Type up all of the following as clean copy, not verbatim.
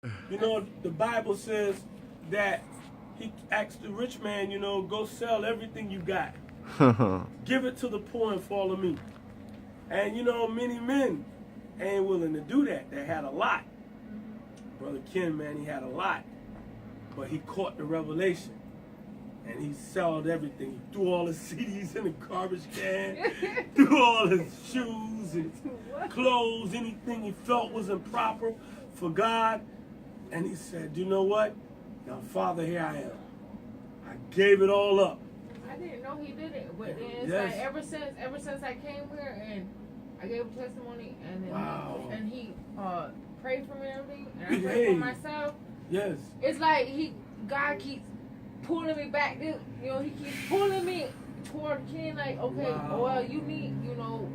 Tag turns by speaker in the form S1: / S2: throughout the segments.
S1: You know, the Bible says that he asked the rich man, you know, go sell everything you got. Give it to the poor and follow me. And, you know, many men ain't willing to do that. They had a lot. Brother Ken, man, he had a lot. But he caught the revelation. And he sold everything. He threw all his CDs in the garbage can. Threw all his shoes and clothes, anything he felt was improper for God. And he said, you know what? Now, Father, here I am. I gave it all up.
S2: I didn't know he did it, but then it's
S1: Yes.
S2: like ever since I came here and I gave a testimony, and then
S1: Wow.
S2: he prayed for me and everything, and I prayed for myself.
S1: Yes.
S2: It's like God keeps pulling me back. You know, he keeps pulling me toward Ken. Like, okay,
S1: Wow.
S2: well, you need, you know,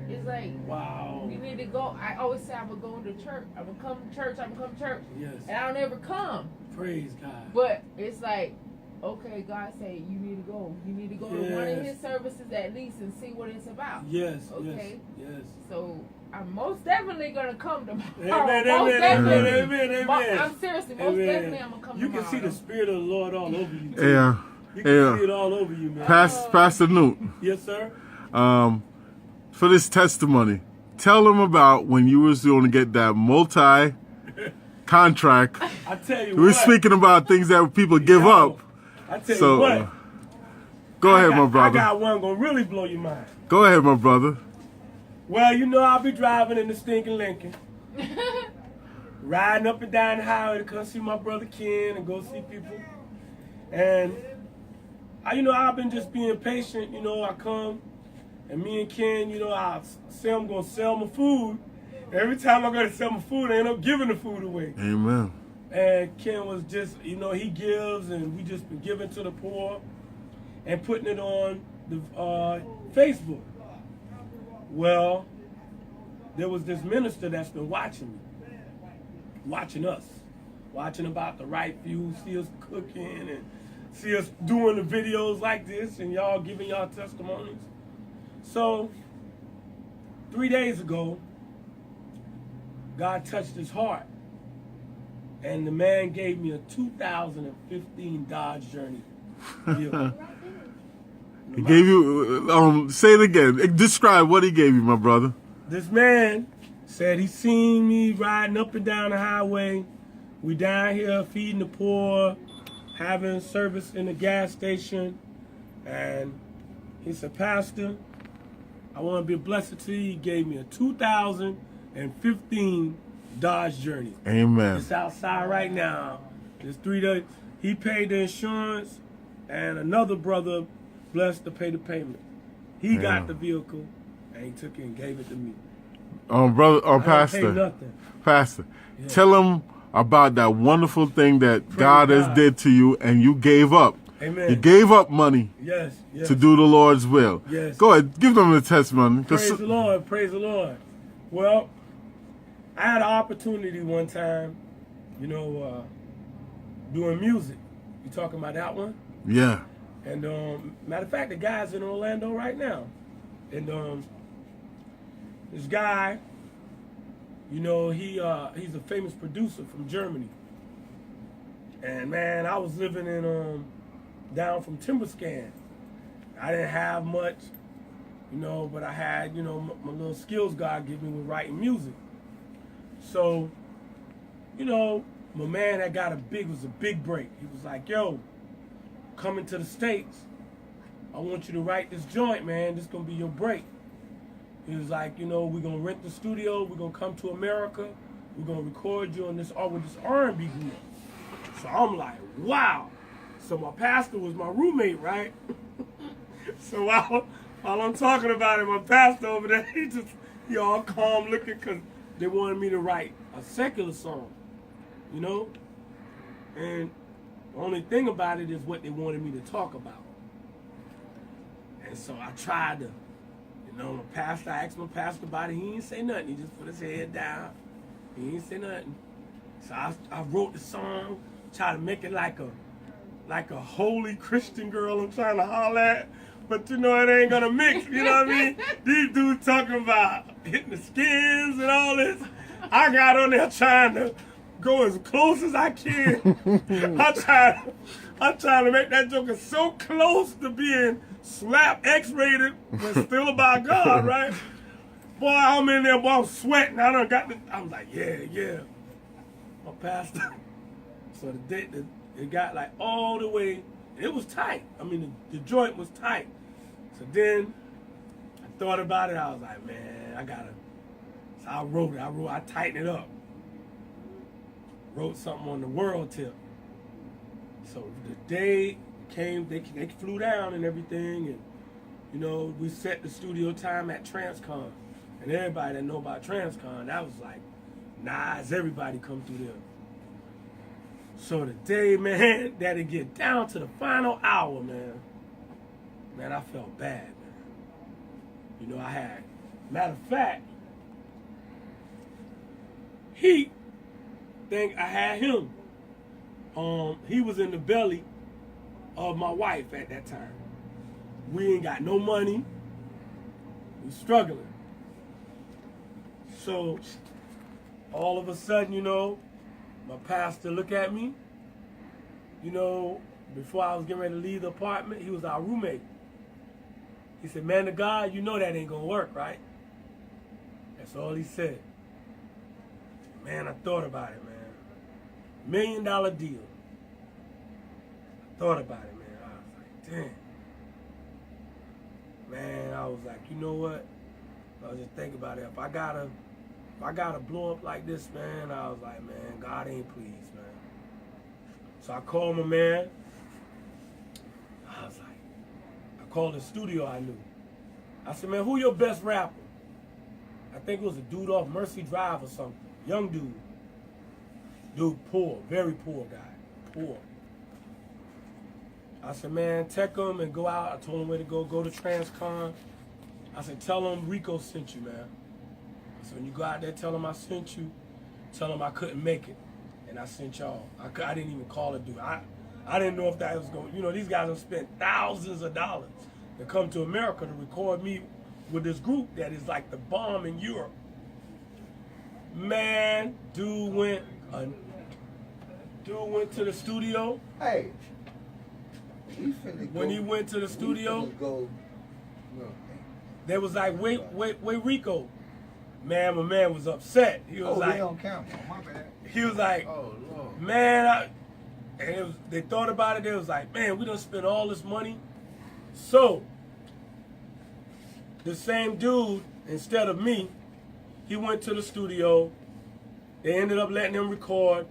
S2: it's like,
S1: Wow.
S2: you need to go. I always say I'm gonna go to church. I'm gonna come to church. I'm gonna come to church.
S1: Yes.
S2: And I don't ever come.
S1: Praise God.
S2: But it's like, okay, God say you need to go. You need to go to one of his services at least and see what it's about.
S1: Yes.
S2: Okay.
S1: Yes.
S2: So I'm most definitely gonna come tomorrow.
S1: Amen.
S2: Most
S1: Amen.
S2: definitely.
S1: Amen. Amen.
S2: I'm seriously, most definitely I'm gonna come
S1: You
S2: tomorrow.
S1: can see the Spirit of the Lord all over you. Too.
S3: Yeah.
S1: You can see it all over you, man.
S3: Pastor Nute.
S1: Yes, sir.
S3: For this testimony, tell them about when you was going to get that multi-contract.
S1: I tell you
S3: We're
S1: what.
S3: speaking about things that people give up.
S1: I tell
S3: So,
S1: you what.
S3: Go ahead, my brother.
S1: I got one gonna really blow your mind.
S3: Go ahead, my brother.
S1: Well, you know I'll be driving in the stinking Lincoln, riding up and down the highway to come see my brother Ken and go see people. And I've been just being patient. You know, I come and me and Ken, you know, I say I'm gonna sell my food. Every time I go to sell my food, I end up giving the food away.
S3: Amen.
S1: And Ken was just, you know, he gives, and we just been giving to the poor and putting it on the Facebook. Well, there was this minister that's been watching me, watching us, watching about the right view, see us cooking and see us doing the videos like this and y'all giving y'all testimonies. So 3 days ago, God touched his heart, and the man gave me a 2015 Dodge Journey vehicle.
S3: He gave you, say it again. Describe what he gave you, my brother.
S1: This man said he seen me riding up and down the highway. We down here feeding the poor, having service in the gas station. And he said, Pastor, I want to be a blessing to you. He gave me a 2015 Dodge Journey.
S3: Amen.
S1: It's outside right now. There's 3 days. He paid the insurance, and another brother blessed to pay the payment. He got the vehicle, and he took it and gave it to me.
S3: Brother,
S1: I didn't pay
S3: Pastor.
S1: nothing.
S3: Pastor, tell him about that wonderful thing that God has did to you, and you gave up.
S1: Amen.
S3: You gave up money
S1: Yes.
S3: to do the Lord's will.
S1: Yes.
S3: Go ahead, give them the testimony.
S1: Praise the Lord. Praise the Lord. Well, I had an opportunity one time, you know, doing music. You talking about that one?
S3: Yeah.
S1: And matter of fact, the guy's in Orlando right now. And this guy, you know, he's a famous producer from Germany. And man, I was living in down from Timberscan. I didn't have much, you know, but I had, you know, my little skills God gave me with writing music. So, you know, my man that got was a big break. He was like, yo, coming to the States, I want you to write this joint, man. This gonna be your break. He was like, you know, we're gonna rent the studio, we're gonna come to America, we're gonna record you on this with this R&B group. So I'm like, wow. So my pastor was my roommate, right? So while I'm talking about it, my pastor over there, he all calm looking because they wanted me to write a secular song, you know? And the only thing about it is what they wanted me to talk about. And so I tried to, you know, I asked my pastor about it. He didn't say nothing. He just put his head down. He didn't say nothing. So I wrote the song, tried to make it like a holy Christian girl I'm trying to holler at. But you know it ain't gonna mix, you know what I mean? These dudes talking about hitting the skins and all this. I got on there trying to go as close as I can. I'm trying to make that joker so close to being slap X-rated, but still about God, right? Boy, I'm in there, boy, I'm sweating. I done got the, I'm like, yeah. My pastor. So it got like all the way, it was tight. I mean, the joint was tight. So then I thought about it. I was like, man, I gotta. So I wrote it. I tightened it up. Wrote something on the world tip. So the day came, they flew down and everything, and you know, we set the studio time at Transcon. And everybody that know about Transcon, that was like, Nas, everybody come through there. So the day, man, that it get down to the final hour, man, I felt bad, man. You know, I had, matter of fact, he think I had him. He was in the belly of my wife at that time. We ain't got no money. We struggling. So all of a sudden, you know, my pastor look at me. You know, before I was getting ready to leave the apartment, he was our roommate. He said, man of God, you know that ain't gonna work, right? That's all he said. Man, I thought about it, man. $1 million deal. I thought about it, man. I was like, damn. Man, I was like, you know what? I was just thinking about it. If I gotta blow up like this, man, I was like, man, God ain't pleased, man. So I called my man. I was like, I called the studio I knew. I said, man, who your best rapper? I think it was a dude off Mercy Drive or something. Young dude. Dude, poor, very poor guy. Poor. I said, man, tech him and go out. I told him where to go to Transcon. I said, tell him Rico sent you, man. So when you go out there, tell him I sent you. Tell him I couldn't make it. And I sent y'all. I didn't even call a dude. I didn't know if that was going, you know, these guys have spent thousands of dollars to come to America to record me with this group that is like the bomb in Europe. Man, dude went to the studio.
S4: Hey.
S1: When he went to the studio, they was like, wait, Rico. Man, my man was upset. He was like,
S4: on camera. My bad.
S1: He was like, oh, Lord. Man, they thought about it. They was like, man, we done spent all this money. So, the same dude, instead of me, he went to the studio. They ended up letting him record.